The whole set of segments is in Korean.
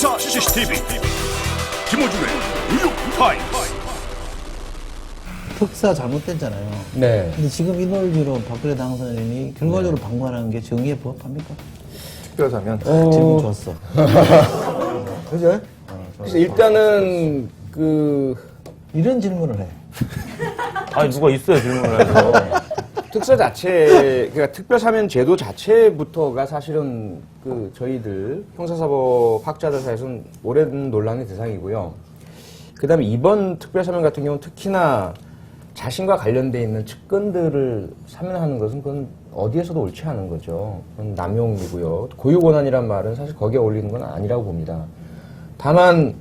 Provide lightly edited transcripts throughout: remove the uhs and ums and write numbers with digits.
시사 CCTV 김어준의 뉴욕타임스. 특사 잘못됐잖아요. 네. 근데 지금 이 논리로 박근혜 당선인이 결과적으로 방관하는 게 정의에 부합합니까? 특별하면 질문 좋았어. 그죠? 그래서 일단은 이런 질문을 해. 아니 누가 있어야 질문을 해서. 특사 자체, 그러니까 특별사면 제도 자체부터가 사실은 저희들 형사사법 학자들 사이에서는 오랜 논란의 대상이고요. 그 다음에 이번 특별사면 같은 경우는 특히나 자신과 관련돼 있는 측근들을 사면하는 것은 그건 어디에서도 옳지 않은 거죠. 그건 남용이고요. 고유고난이란 말은 사실 거기에 어울리는 건 아니라고 봅니다. 다만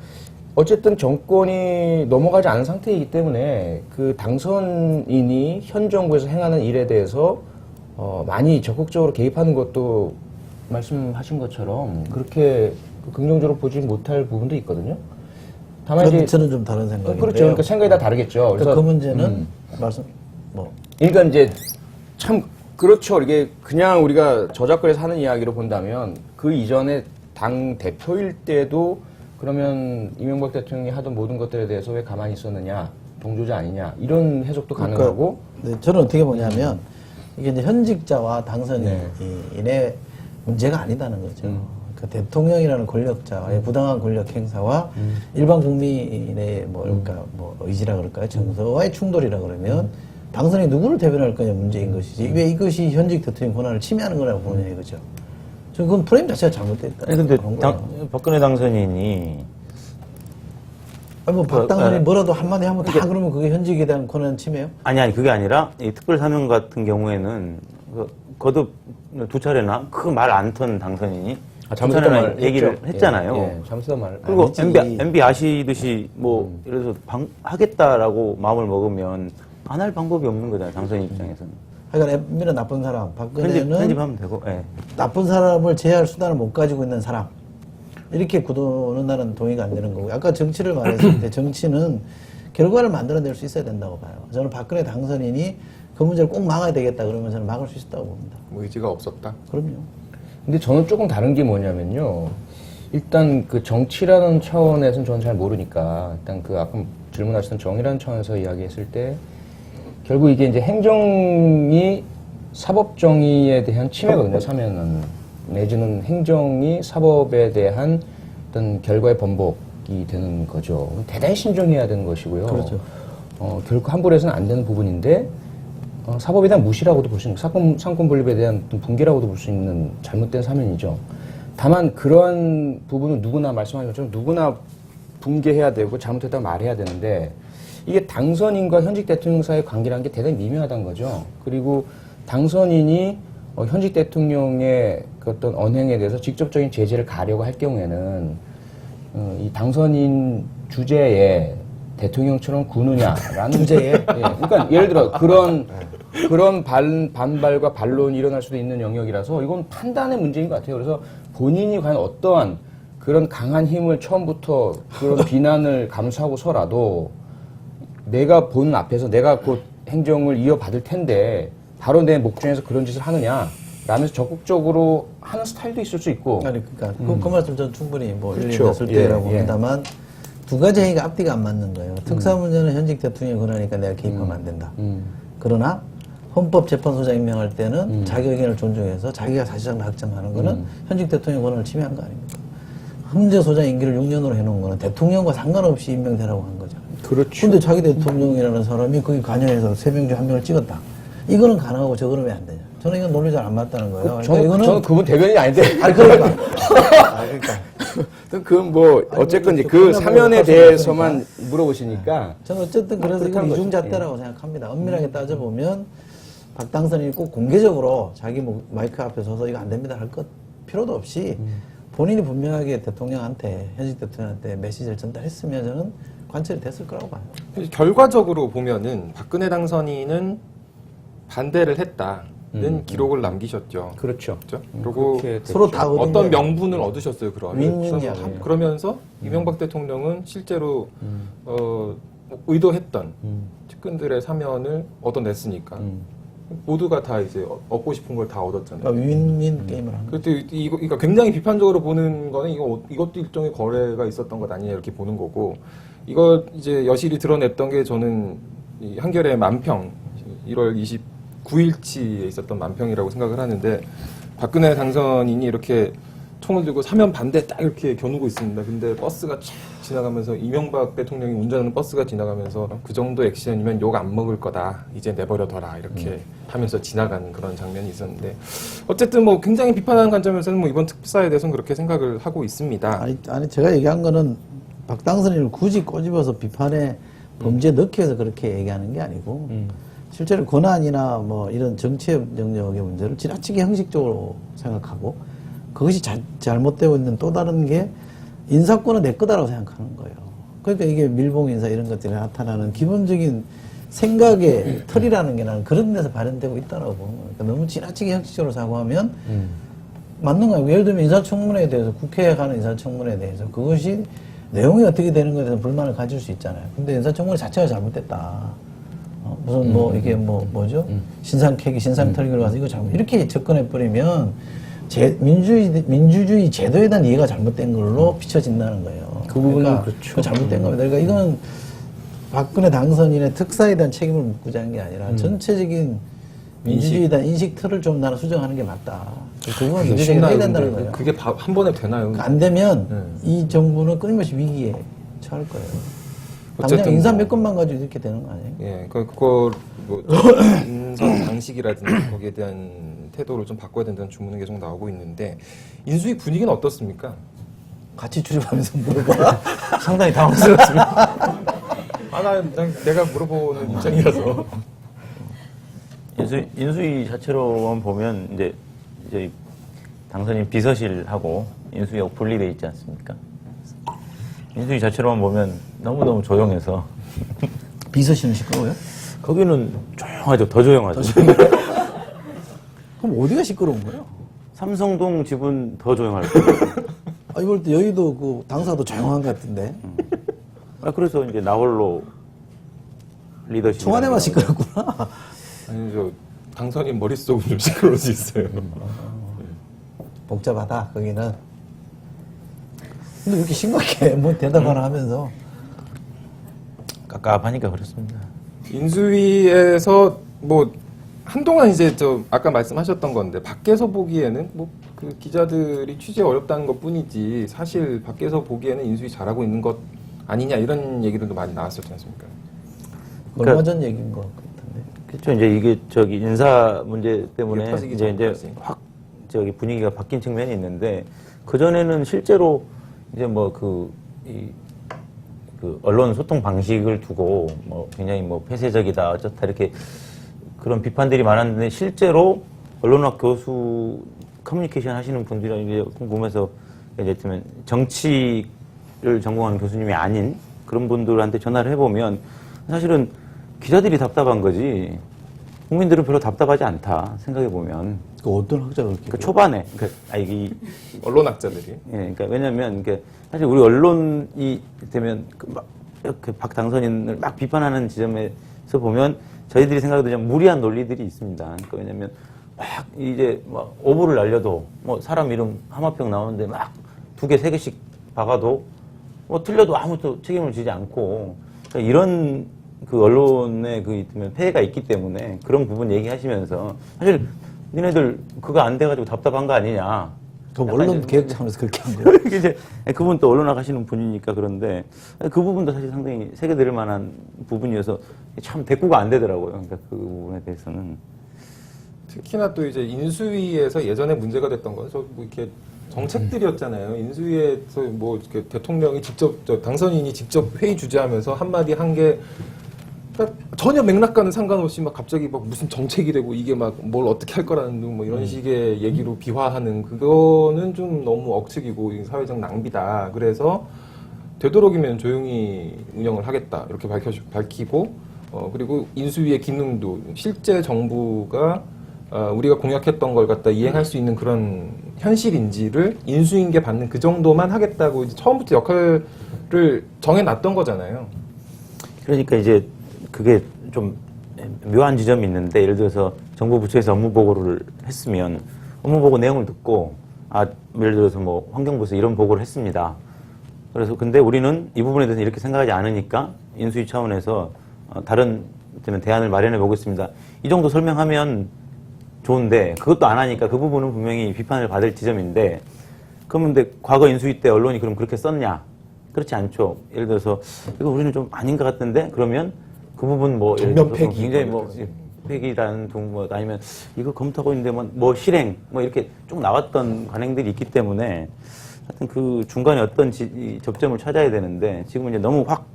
어쨌든 정권이 넘어가지 않은 상태이기 때문에 그 당선인이 현 정부에서 행하는 일에 대해서 많이 적극적으로 개입하는 것도 말씀하신 것처럼 그렇게 긍정적으로 보지 못할 부분도 있거든요. 다만 이제 저는 좀 다른 생각인데요. 그렇죠. 그러니까 생각이 다 다르겠죠. 그래서 그 문제는 그러니까 이제 참 그렇죠. 이게 그냥 우리가 저작권에서 하는 이야기로 본다면 그 이전에 당 대표일 때도 그러면 이명박 대통령이 하던 모든 것들에 대해서 왜 가만히 있었느냐, 동조자 아니냐 이런 해석도 가능하고. 네, 저는 어떻게 보냐면 이게 이제 현직자와 당선인의 문제가 아니다는 거죠. 그 대통령이라는 권력자의 부당한 권력 행사와 일반 국민의 의지라 그럴까요, 정서와의 충돌이라 그러면 당선인이 누구를 대변할 거냐 문제인 것이지 왜 이것이 현직 대통령 권한을 침해하는 거라고 보느냐 이거죠. 그건 프레임 자체가 잘못됐다. 근데 박근혜 당선인이 박 당선인이 뭐라도 한마디 하면 다 그러면 그게 현직에 대한 권한 침해요? 아니 그게 아니라 이 특별사면 같은 경우에는 거듭 두 차례나 그 말 안 턴 당선인이 잘못했단 말 얘기를 했잖아요. 예, 잘못했단 말. 그리고 MB 아시듯이 예를 들어서 하겠다라고 마음을 먹으면 안 할 방법이 없는 거잖아요. 당선인 입장에서는. 그러니까 MB는 나쁜 사람, 박근혜는 편집하면 되고. 예. 나쁜 사람을 제어할 수단을 못 가지고 있는 사람. 이렇게 구도는 나는 동의가 안 되는 거고. 아까 정치를 말했을 때 정치는 결과를 만들어낼 수 있어야 된다고 봐요. 저는 박근혜 당선인이 그 문제를 꼭 막아야 되겠다 그러면 저는 막을 수 있다고 봅니다. 의지가 없었다. 그럼요. 근데 저는 조금 다른 게 뭐냐면요. 일단 그 정치라는 차원에서는 저는 잘 모르니까 일단 그 아까 질문하셨던 정의라는 차원에서 이야기했을 때 결국 이게 이제 행정이 사법 정의에 대한 침해거든요. 사면은 내지는 행정이 사법에 대한 어떤 결과의 번복이 되는 거죠. 대단히 신중해야 되는 것이고요. 그렇죠. 결코 함부로 해서는 안 되는 부분인데 사법에 대한 무시라고도 볼 수 있는 상권 분립에 대한 붕괴라고도 볼 수 있는 잘못된 사면이죠. 다만 그런 부분은 누구나 말씀하신 것처럼 누구나 붕괴해야 되고 잘못했다고 말해야 되는데 이게 당선인과 현직 대통령 사이의 관계라는 게 대단히 미묘하다는 거죠. 그리고 당선인이 현직 대통령의 그 어떤 언행에 대해서 직접적인 제재를 가려고 할 경우에는 이 당선인 주제에 대통령처럼 구느냐라는 주제에? 예, 그러니까 예를 들어 그런 반발과 반론이 일어날 수도 있는 영역이라서 이건 판단의 문제인 것 같아요. 그래서 본인이 과연 어떠한 그런 강한 힘을 처음부터 그런 비난을 감수하고서라도 내가 보는 앞에서 내가 곧 행정을 이어받을 텐데 바로 내 목전에서 그런 짓을 하느냐 라면서 적극적으로 하는 스타일도 있을 수 있고. 아니, 그러니까 그 말씀 저는 충분히 일리 그렇죠. 있을 때라고 예. 합니다만 두 가지 행위가 앞뒤가 안 맞는 거예요. 특사 문제는 현직 대통령이 권하니까 내가 개입하면 안 된다. 그러나 헌법재판소장 임명할 때는 자기 의견을 존중해서 자기가 사실상 확정하는 거는 현직 대통령 권한을 침해한 거 아닙니까? 헌재소장 임기를 6년으로 해놓은 거는 대통령과 상관없이 임명되라고 한 거죠. 그렇죠. 근데 자기 대통령이라는 사람이 거기 관여해서 3명 중 1명을 찍었다. 이거는 가능하고 저거는 왜 안 되냐. 저는 이건 논리 잘 안 맞다는 거예요. 저는 그분 대변인이 아닌데. 아니, 그러니까. 그건 뭐, 어쨌건 이제 그 사면에 대해서만 물어보시니까. 저는 어쨌든 그래서 이건 이중잣대라고 생각합니다. 엄밀하게 따져보면 박 당선인이 꼭 공개적으로 자기 마이크 앞에 서서 이거 안 됩니다 할 것 필요도 없이 본인이 분명하게 대통령한테, 현직 대통령한테 메시지를 전달했으면 저는 관철이 됐을 거라고 봐요. 결과적으로 보면은 박근혜 당선인은 반대를 했다는 기록을 남기셨죠. 그렇죠. 그리고 서로 다 어떤 명분을 얻으셨어요, 그러면. 윈윈이야. 그러면서 이명박 대통령은 실제로 의도했던 측근들의 사면을 얻어냈으니까 모두가 다 이제 얻고 싶은 걸 다 얻었잖아요. 그러니까 윈윈 게임을 한 거죠. 그때 이거 그러니까 굉장히 비판적으로 보는 거는 이것도 일종의 거래가 있었던 것 아니냐 이렇게 보는 거고, 이거 이제 여실히 드러냈던 게 저는 이 한겨레 만평 1월 29일치에 있었던 만평이라고 생각을 하는데, 박근혜 당선인이 이렇게 총을 들고 사면 반대 딱 이렇게 겨누고 있습니다. 근데 버스가 쫙 지나가면서, 이명박 대통령이 운전하는 버스가 지나가면서 그 정도 액션이면 욕 안 먹을 거다, 이제 내버려둬라 이렇게 하면서 지나가는 그런 장면이 있었는데, 어쨌든 뭐 굉장히 비판하는 관점에서는 뭐 이번 특사에 대해서는 그렇게 생각을 하고 있습니다. 아니 제가 얘기한 거는 박당선인을 굳이 꼬집어서 비판에 범죄에 넣기 위해서 그렇게 얘기하는 게 아니고, 실제로 권한이나 뭐 이런 정치의 영역의 문제를 지나치게 형식적으로 생각하고, 그것이 잘못되고 있는 또 다른 게 인사권은 내 거다라고 생각하는 거예요. 그러니까 이게 밀봉 인사 이런 것들이 나타나는 기본적인 생각의 틀이라는 게 나는 그런 데서 발현되고 있다라고 보는 거예요. 그러니까 너무 지나치게 형식적으로 사고하면 맞는 거예요. 예를 들면 인사청문회에 대해서, 국회에 가는 인사청문회에 대해서 그것이 내용이 어떻게 되는 것에 대해서 불만을 가질 수 있잖아요. 근데 인사청문회 자체가 잘못됐다. 무슨 이게 뭐죠? 신상캐기, 신상털기로 가서 이거 잘못, 이렇게 접근해버리면 민주주의 제도에 대한 이해가 잘못된 걸로 비춰진다는 거예요. 그 부분은 그러니까 그렇죠. 그 잘못된 겁니다. 그러니까 이건 박근혜 당선인의 특사에 대한 책임을 묻고자 하는 게 아니라 전체적인 민주주의에 대한 인식 틀을 좀 나는 수정하는 게 맞다. 그건 문제제기를 해야 된다는 거예요. 그게 한 번에 되나요? 그러니까 안 되면 이 정부는 끊임없이 위기에 처할 거예요. 당장 어쨌든 인사 뭐- 몇 건만 가지고 이렇게 되는 거 아니에요? 예, 그거 뭐 인선 방식이라든지 거기에 대한 태도를 좀 바꿔야 된다는 주문은 계속 나오고 있는데, 인수위 분위기는 어떻습니까? 같이 출입하면서 물어봐. 상당히 당황스럽습니다. 난 내가 물어보는 입장이라서. 인수위 자체로만 보면 이제 당선인 비서실하고 인수위하고 분리되어 있지 않습니까? 인수위 자체로만 보면 너무너무 조용해서 비서실은 시끄러워요? 거기는 조용하죠. 더 조용하죠. 그럼 어디가 시끄러운 거예요? 삼성동 집은 더 조용할 거예요. 이걸 때 여의도 그 당사도 조용한 것 같은데. 그래서 이제 나홀로 리더십. 청와대만 시끄럽구나. 아니, 저 당선인 머릿속은 좀 시끄러울 수 있어요. 복잡하다, 거기는. 근데 왜 이렇게 심각해? 뭐 대답 하나 하면서. 깝깝하니까 그렇습니다. 인수위에서 뭐 한동안 이제 아까 말씀하셨던 건데, 밖에서 보기에는 뭐 그 기자들이 취재 어렵다는 것 뿐이지, 사실 밖에서 보기에는 인수위 잘하고 있는 것 아니냐 이런 얘기들도 많이 나왔었지 않습니까? 얼마 전 얘기인 것 같은데. 그렇죠. 이제 이게 인사 문제 때문에 이게 터지기 이제 전까지. 확 분위기가 바뀐 측면이 있는데, 그 전에는 실제로 이제 뭐 그 언론 소통 방식을 두고 뭐 굉장히 뭐 폐쇄적이다 어쩌다 이렇게 그런 비판들이 많았는데, 실제로 언론학 교수 커뮤니케이션 하시는 분들이 이제 궁금해서 이제 들면 정치를 전공하는 교수님이 아닌 그런 분들한테 전화를 해보면 사실은 기자들이 답답한 거지 국민들은 별로 답답하지 않다 생각해 보면. 그 어떤 학자가 그렇게. 그 초반에 언론학자들이. 예, 그러니까 왜냐면 사실 우리 언론이 되면 막 이렇게 박 당선인을 막 비판하는 지점에서 보면 저희들이 생각하는 무리한 논리들이 있습니다. 그러니까 왜냐면 막 이제 막 오보를 날려도 뭐 사람 이름 하마평 나오는데 막 2개, 3개씩 박아도 뭐 틀려도 아무도 책임을 지지 않고, 그러니까 이런 그 언론의 있으면 폐해가 있기 때문에 그런 부분 얘기하시면서 사실 니네들 그거 안 돼가지고 답답한 거 아니냐. 그 언론 개혁 차원에서 그렇게 한 거예요. 이제 그분 또 언론학 하시는 분이니까 그런데 그 부분도 사실 상당히 새겨 들을 만한 부분이어서 참 대꾸가 안 되더라고요. 그러니까 그 부분에 대해서는. 특히나 또 이제 인수위에서 예전에 문제가 됐던 건 뭐 이렇게 정책들이었잖아요. 인수위에서 뭐 이렇게 대통령이 직접 당선인이 직접 회의 주재하면서 한마디 한 게 그러니까 전혀 맥락과는 상관없이 막 갑자기 막 무슨 정책이 되고 이게 막 뭘 어떻게 할 거라는 둥 뭐 이런 식의 얘기로 비화하는, 그거는 좀 너무 억측이고 사회적 낭비다. 그래서 되도록이면 조용히 운영을 하겠다 이렇게 밝히고, 그리고 인수위의 기능도 실제 정부가 우리가 공약했던 걸 갖다 이행할 수 있는 그런 현실인지를 인수인계 받는 그 정도만 하겠다고 이제 처음부터 역할을 정해놨던 거잖아요. 그러니까 이제 그게 좀 묘한 지점이 있는데, 예를 들어서 정부 부처에서 업무 보고를 했으면 업무 보고 내용을 듣고 예를 들어서 뭐 환경부에서 이런 보고를 했습니다. 그래서 근데 우리는 이 부분에 대해서 이렇게 생각하지 않으니까 인수위 차원에서 다른 대안을 마련해 보겠습니다. 이 정도 설명하면 좋은데 그것도 안 하니까 그 부분은 분명히 비판을 받을 지점인데, 그러면 근데 과거 인수위 때 언론이 그럼 그렇게 썼냐? 그렇지 않죠. 예를 들어서 이거 우리는 좀 아닌 것 같은데, 그러면 그 부분 뭐 예를 전면 들어서 폐기 굉장히 뭐 폐기라는 뭐 아니면 이거 검토하고 있는데 뭐 실행 뭐 이렇게 쭉 나왔던 관행들이 있기 때문에 하여튼 그 중간에 어떤 이 접점을 찾아야 되는데, 지금은 이제 너무 확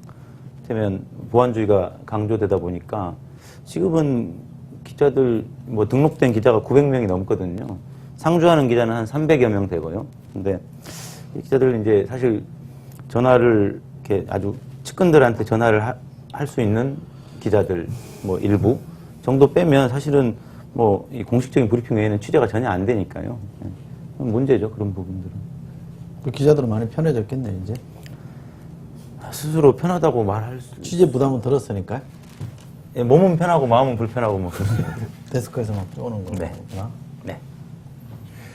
되면 보안주의가 강조되다 보니까 지금은 기자들 뭐 등록된 기자가 900명이 넘거든요. 상주하는 기자는 한 300여 명 되고요. 근데 이 기자들 이제 사실 전화를 이렇게 아주 측근들한테 전화를 할 수 있는 기자들 뭐 일부 정도 빼면 사실은 뭐 이 공식적인 브리핑 외에는 취재가 전혀 안 되니까요. 문제죠, 그런 부분들은. 그 기자들은 많이 편해졌겠네 이제. 스스로 편하다고 말할 수. 취재 부담은 들었으니까. 예, 몸은 편하고 마음은 불편하고 뭐 그렇습니다. 데스크에서 막 쪼는 거구나. 네. 네.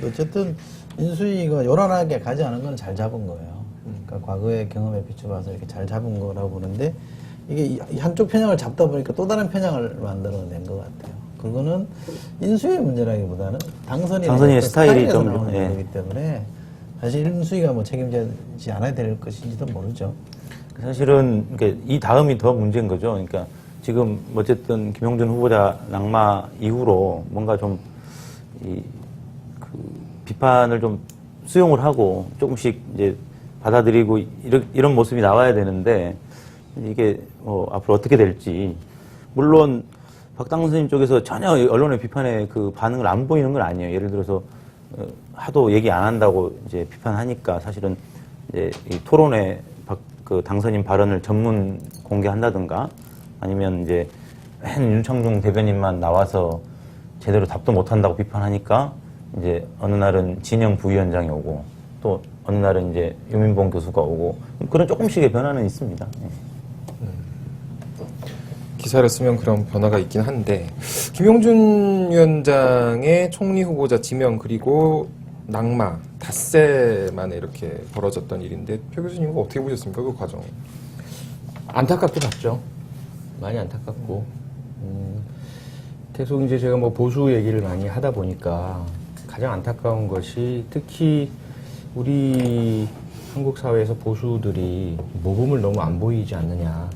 어쨌든 인수위가 요란하게 가지 않은 건 잘 잡은 거예요. 그러니까 과거의 경험에 비춰봐서 이렇게 잘 잡은 거라고 보는데, 이게 이 한쪽 편향을 잡다 보니까 또 다른 편향을 만들어낸 것 같아요. 그거는 인수위의 문제라기보다는 당선인의 스타일이 좀 나오는 예. 거기 때문에 사실 인수위가 뭐 책임지지 않아야 될 것인지도 모르죠. 사실은 이 다음이 더 문제인 거죠. 그러니까 지금 어쨌든 김용준 후보자 낙마 이후로 뭔가 좀 비판을 좀 수용을 하고 조금씩 이제 받아들이고 이런 모습이 나와야 되는데, 이게 앞으로 어떻게 될지. 물론 박 당선인 쪽에서 전혀 언론의 비판에 그 반응을 안 보이는 건 아니에요. 예를 들어서 하도 얘기 안 한다고 이제 비판하니까 사실은 이제 이 토론회 그 당선인 발언을 전문 공개한다든가, 아니면 이제 윤창중 대변인만 나와서 제대로 답도 못 한다고 비판하니까 이제 어느 날은 진영 부위원장이 오고 또 어느 날은 이제 유민봉 교수가 오고, 그런 조금씩의 변화는 있습니다. 기사를 쓰면 그런 변화가 있긴 한데, 김용준 위원장의 총리 후보자 지명 그리고 낙마 닷새 만에 이렇게 벌어졌던 일인데, 표 교수님은 어떻게 보셨습니까, 그 과정? 안타깝게 봤죠. 많이 안타깝고. 계속 이제 제가 뭐 보수 얘기를 많이 하다 보니까 가장 안타까운 것이, 특히 우리 한국 사회에서 보수들이 모범을 너무 안 보이지 않느냐.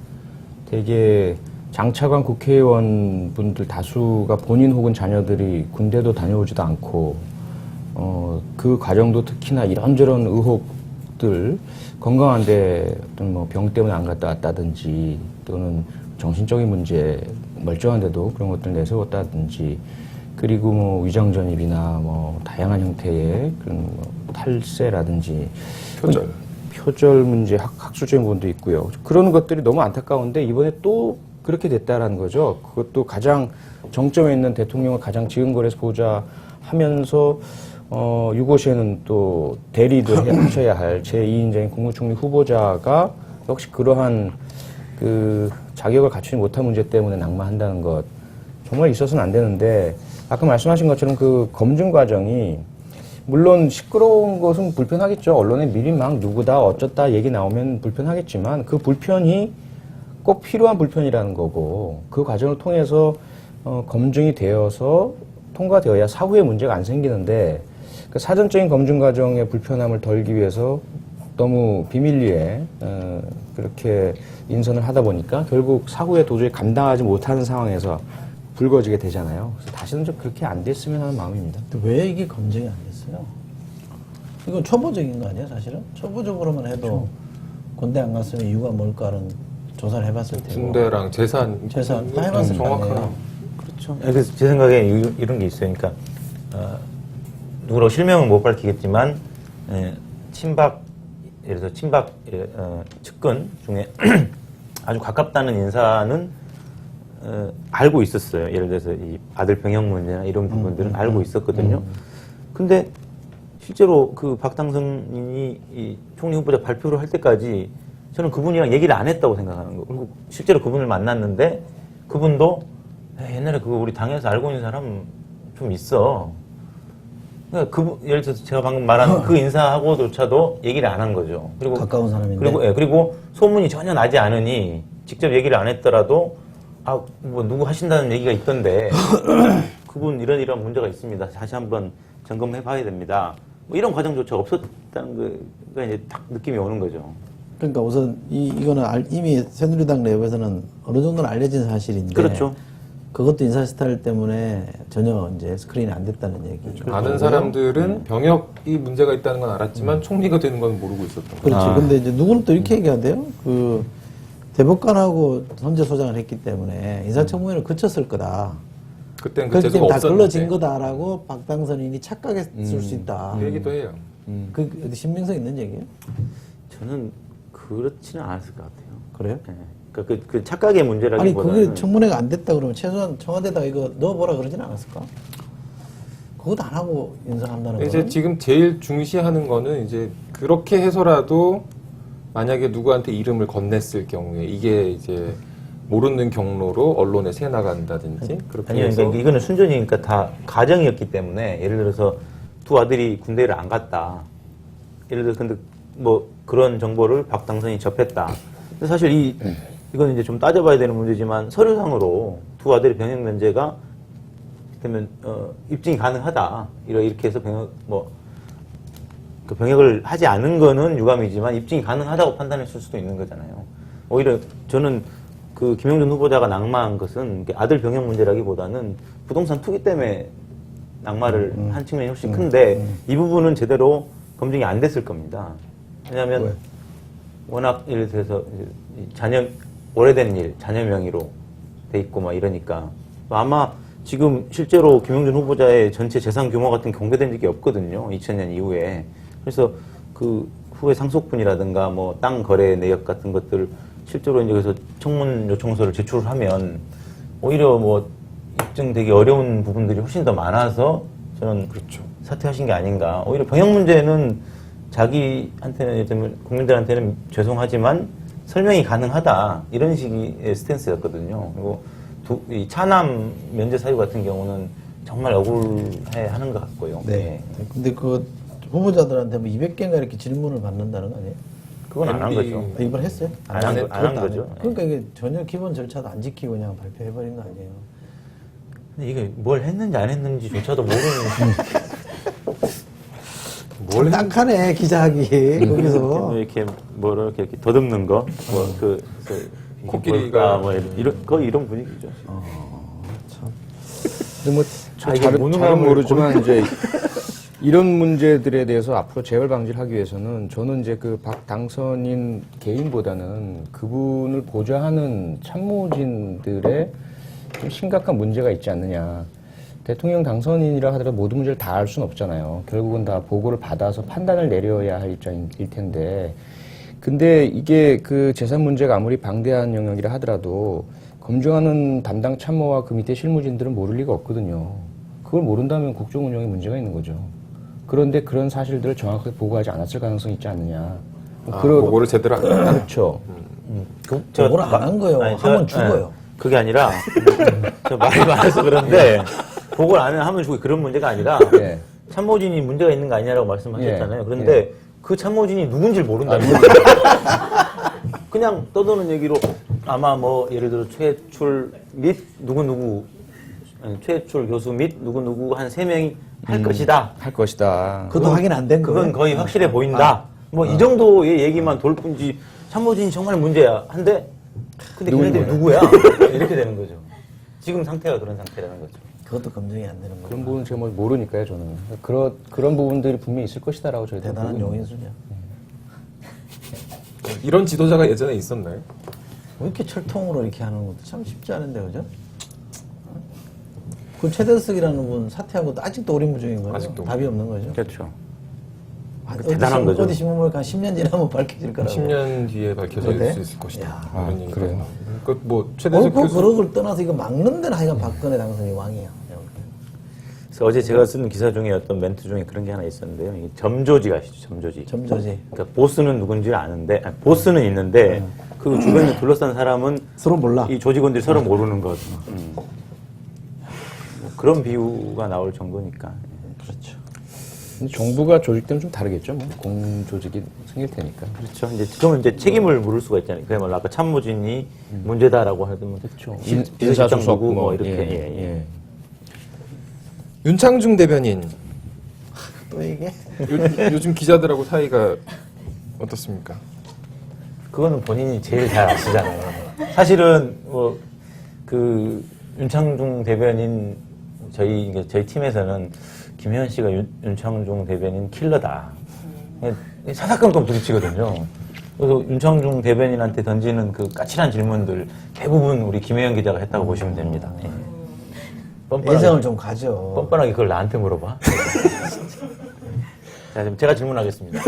되게 장차관 국회의원 분들 다수가 본인 혹은 자녀들이 군대도 다녀오지도 않고, 그 과정도 특히나 이런저런 의혹들, 건강한데 어떤 뭐 병 때문에 안 갔다 왔다든지, 또는 정신적인 문제, 멀쩡한데도 그런 것들 내세웠다든지, 그리고 뭐 위장전입이나 뭐 다양한 형태의 그런 뭐 탈세라든지 표절 문제, 학술적인 부분도 있고요. 그런 것들이 너무 안타까운데 이번에 또 그렇게 됐다라는 거죠. 그것도 가장 정점에 있는 대통령을 가장 지근거리에서 보자 하면서 유고시에는 또 대리도 하셔야 할 제2인자인 국무총리 후보자가 역시 그러한 그 자격을 갖추지 못한 문제 때문에 낙마한다는 것, 정말 있어서는 안 되는데, 아까 말씀하신 것처럼 그 검증 과정이, 물론 시끄러운 것은 불편하겠죠. 언론에 미리 막 누구다 어쩌다 얘기 나오면 불편하겠지만, 그 불편이 꼭 필요한 불편이라는 거고, 그 과정을 통해서 검증이 되어서 통과되어야 사후에 문제가 안 생기는데, 그 사전적인 검증 과정의 불편함을 덜기 위해서 너무 비밀리에 그렇게 인선을 하다 보니까 결국 사후에 도저히 감당하지 못하는 상황에서 불거지게 되잖아요. 그래서 다시는 좀 그렇게 안 됐으면 하는 마음입니다. 왜 이게 검증이 안 됐어요? 이건 초보적인 거 아니에요, 사실은? 초보적으로만 해도 군대 안 갔으면 이유가 뭘까는 조사를 해봤을 테고. 군대랑 재산 다 해봤을 거 정확한. 아니에요. 그렇죠. 그래서 제 생각에 이런 게 있어요. 그러니까 누구라고 실명은 못 밝히겠지만 친박, 예를 들어서 친박 측근 중에 아주 가깝다는 인사는 알고 있었어요. 예를 들어서 이 아들 병역 문제나 이런 부분들은 알고 있었거든요. 근데 실제로 그 박 당선인이 이 총리 후보자 발표를 할 때까지 저는 그분이랑 얘기를 안 했다고 생각하는 거예요. 그리고 실제로 그분을 만났는데 그분도 옛날에 그거 우리 당에서 알고 있는 사람 좀 있어. 그러니까 예를 들어서 제가 방금 말한 그 인사하고조차도 얘기를 안 한 거죠. 그리고 가까운 사람인데. 그리고 그리고 소문이 전혀 나지 않으니 직접 얘기를 안 했더라도 뭐 누구 하신다는 얘기가 있던데 그분 이런 문제가 있습니다. 다시 한번 점검해 봐야 됩니다. 뭐 이런 과정조차 없었다는 거가 이제 딱 느낌이 오는 거죠. 그러니까 우선 이거는 이미 새누리당 내부에서는 어느 정도는 알려진 사실인데. 그렇죠. 그것도 인사 스타일 때문에 전혀 이제 스크린이 안 됐다는 얘기. 아는 사람들은 병역이 문제가 있다는 건 알았지만 총리가 되는 건 모르고 있었던 거예요. 그렇지. 근데 이제 누구는 또 이렇게 얘기하대요. 그 대법관하고 선제 소장을 했기 때문에 인사청문회를 거쳤을 거다. 그땐 그 그렇기 제도가 때문에 다 없었는데. 걸러진 거다라고 박 당선인이 착각했을 수 있다. 그 얘기도 해요. 그 어디 신빙성 있는 얘기예요? 저는 그렇지는 않았을 것 같아요. 그래요? 네. 그러니까 그 착각의 아니 문제라기보다는 그게 청문회가 안 됐다 그러면 최소한 청와대에다가 이거 넣어보라 그러진 않았을까? 그것도 안 하고 인사한다는 이제 거는 지금 제일 중시하는 거는 이제 그렇게 해서라도 만약에 누구한테 이름을 건넸을 경우에 이게 이제 모르는 경로로 언론에 새 나간다든지 그렇게 아니요, 해서 그러니까 이거는 순전히 그러니까 다 가정이었기 때문에 예를 들어서 두 아들이 군대를 안 갔다. 예를 들어 근데 뭐 그런 정보를 박 당선인이 접했다. 근데 사실 이건 이제 좀 따져봐야 되는 문제지만 서류상으로 두 아들의 병역 면제가 되면 입증이 가능하다. 이렇게 해서 그 병역을 하지 않은 거는 유감이지만 입증이 가능하다고 판단했을 수도 있는 거잖아요. 오히려 저는 그 김영준 후보자가 낙마한 것은 아들 병역 문제라기보다는 부동산 투기 때문에 낙마를 한 측면이 훨씬 큰데 이 부분은 제대로 검증이 안 됐을 겁니다. 왜냐하면 왜? 워낙 예를 들어서 오래된 일, 자녀 명의로 돼 있고 막 이러니까 아마 지금 실제로 김영준 후보자의 전체 재산 규모 같은 게 공개된 적이 없거든요. 2000년 이후에. 그래서 그 후에 상속분이라든가 뭐 땅 거래 내역 같은 것들 실제로 이제 그래서 청문 요청서를 제출하면 오히려 뭐 입증되기 어려운 부분들이 훨씬 더 많아서 저는 그렇죠. 사퇴하신 게 아닌가. 오히려 병역 문제는 자기한테는 예를 들면 국민들한테는 죄송하지만 설명이 가능하다 이런 식의 스탠스였거든요. 그리고 이 차남 면제 사유 같은 경우는 정말 억울해하는 것 같고요. 네. 근데 그 후보자들한테 뭐 200개인가 이렇게 질문을 받는다는 거 아니에요? 그건 안 한 MB 거죠. 아, 이번 했어요? 안 한 그것도 거죠. 안 해요. 그러니까 이게 전혀 기본 절차도 안 지키고 그냥 발표해버린 거 아니에요? 근데 이게 뭘 했는지 안 했는지조차도 모르는. 뭘 딱하네 기자하기 거기서. 이렇게 뭐를 이렇게 더듬는 거, 코끼리가 뭐 이런 분위기죠. 근데 뭐 이게 잘은 무능함을 모르지만 이제 이런 문제들에 대해서 앞으로 재발 방지를 하기 위해서는 저는 이제 그 박 당선인 개인보다는 그분을 보좌하는 참모진들의 좀 심각한 문제가 있지 않느냐. 대통령 당선인이라 하더라도 모든 문제를 다 알 수는 없잖아요. 결국은 다 보고를 받아서 판단을 내려야 할 입장일 텐데. 근데 이게 그 재산 문제가 아무리 방대한 영역이라 하더라도 검증하는 담당 참모와 그 밑에 실무진들은 모를 리가 없거든요. 그걸 모른다면 국정 운영에 문제가 있는 거죠. 그런데 그런 사실들을 정확하게 보고하지 않았을 가능성이 있지 않느냐. 보고를 제대로 안 했다. 그렇죠. 보고를 안 한 거예요. 하면 죽어요. 그게 아니라 저 말이 많아서 그런데 보고를 안 하면 죽고 그런 문제가 아니라 예. 참모진이 문제가 있는 거 아니냐라고 말씀하셨잖아요. 그런데 그 참모진이 누군지 모른다는 거예요. 그냥 떠도는 얘기로 아마 뭐 예를 들어 최출 및 누구누구 최출 교수 및 누구누구 한 3명이 할 것이다. 할 것이다. 그것도 확인 안 된 거예요? 그건 거의 확실해 보인다. 뭐 이 정도의 얘기만 돌 뿐이지 참모진이 정말 문제야. 한데 근데 걔네들이 누구야? 이렇게 되는 거죠. 지금 상태가 그런 상태라는 거죠. 그것도 검증이 안 되는 그런 거예요. 부분은 제가 뭐 모르니까요, 저는. 그런 부분들이 분명히 있을 것이다라고 저희도 대단한 보고 용인수냐. 이런 지도자가 예전에 있었나요? 왜 이렇게 철통으로 이렇게 하는 것도 참 쉽지 않은데, 그죠? 그 최대석이라는 분 사퇴한 것도 아직도 오리무중인 거죠? 아직도. 답이 없는 거죠? 그렇죠. 어디 대단한 거죠. 어디 신문을 한 10년 지나면 밝혀질 거라고. 10년 뒤에 밝혀질 그래? 수 있을 것이다. 야, 이런 얘기가 그래요. 그뭐 최대석 옳고 교수 그러고를 떠나서 이거 막는 데는 하여간 박근혜 당선이 왕이야. 그래서 어제 제가 쓴 기사 중에 어떤 멘트 중에 그런 게 하나 있었는데요. 이게 점조지 아시죠? 점조지. 점조지. 그러니까 보스는 누군지 아는데 보스는 있는데 그 주변에 둘러싼 사람은 서로 몰라. 이 조직원들이 서로 모르는 것. 뭐 그런 비유가 나올 정도니까. 그렇죠. 근데 정부가 조직 때는 좀 다르겠죠. 뭐 공조직이 생길 테니까. 그렇죠. 이제 그러면 이제 책임을 물을 수가 있잖아요. 그야말로 아까 참모진이 문제다라고 하더면 그렇죠. 인사수석 뭐 이렇게. 예. 윤창중 대변인 또 이게 요즘 기자들하고 사이가 어떻습니까? 그거는 본인이 제일 잘 아시잖아요. 사실은 뭐 그 윤창중 대변인 저희 팀에서는 김혜연 씨가 윤창중 대변인 킬러다. 사사건건 부딪히거든요. 그래서 윤창중 대변인한테 던지는 그 까칠한 질문들 대부분 우리 김혜연 기자가 했다고 보시면 됩니다. 예. 애정을 좀 가져. 뻔뻔하게 그걸 나한테 물어봐. 자, 그럼 제가 질문하겠습니다.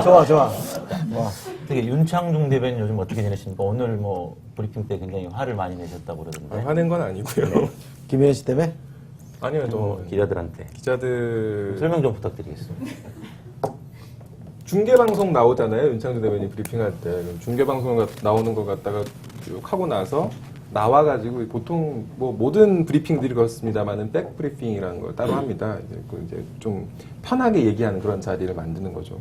좋아. 와. 되게 윤창중 대변인 요즘 어떻게 지내십니까? 오늘 뭐 브리핑 때 굉장히 화를 많이 내셨다고 그러던데. 화낸 건 아니고요. 김혜연 씨 때문에? 아니요, 기자들한테 기자들 설명 좀 부탁드리겠습니다. 중계방송 나오잖아요. 윤창중 대변인 브리핑할 때. 중계방송 나오는 거 갖다가 쭉 하고 나서 나와가지고 보통 뭐 모든 브리핑들이 그렇습니다만은 백 브리핑이라는 걸 따로 합니다. 이제 좀 편하게 얘기하는 그런 자리를 만드는 거죠.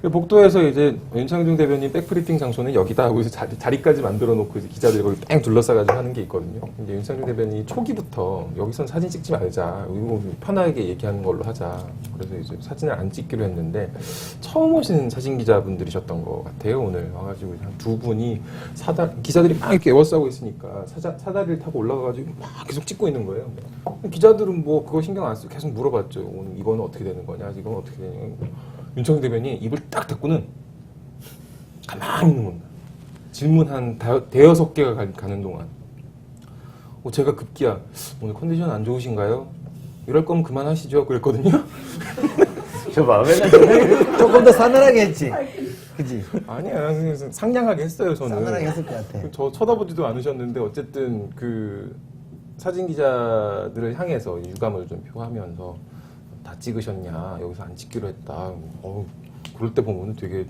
복도에서 이제 윤창중 대변인 백브리핑 장소는 여기다 하고 자리까지 만들어 놓고 이제 기자들이 거기 뺑 둘러싸가지고 하는 게 있거든요. 근데 윤창중 대변인이 초기부터 여기선 사진 찍지 말자. 이거 편하게 얘기하는 걸로 하자. 그래서 이제 사진을 안 찍기로 했는데 처음 오신 사진 기자분들이셨던 것 같아요. 오늘 와가지고 한 두 분이 기자들이 막 이렇게 에워싸고 있으니까 사다리를 타고 올라가가지고 막 계속 찍고 있는 거예요. 기자들은 뭐 그거 신경 안 쓰고 계속 물어봤죠. 오늘 이거는 어떻게 되는 거냐? 이건 어떻게 되냐? 윤창중 대변인이 입을 딱 닫고는 가만히 있는 겁니다. 질문 한 대여섯 개가 가는 동안 제가 급기야 오늘 컨디션 안 좋으신가요? 이럴 거면 그만하시죠 그랬거든요. 저 봐, 맨날 조금 더 싸늘하게 했지. 그지? 아니야, 상냥하게 했어요 저는. 싸늘하게 했을 것 같아. 저 쳐다보지도 않으셨는데 어쨌든 그 사진 기자들을 향해서 유감을 좀 표하면서 다 찍으셨냐, 여기서 안 찍기로 했다. 그럴 때 보면 되게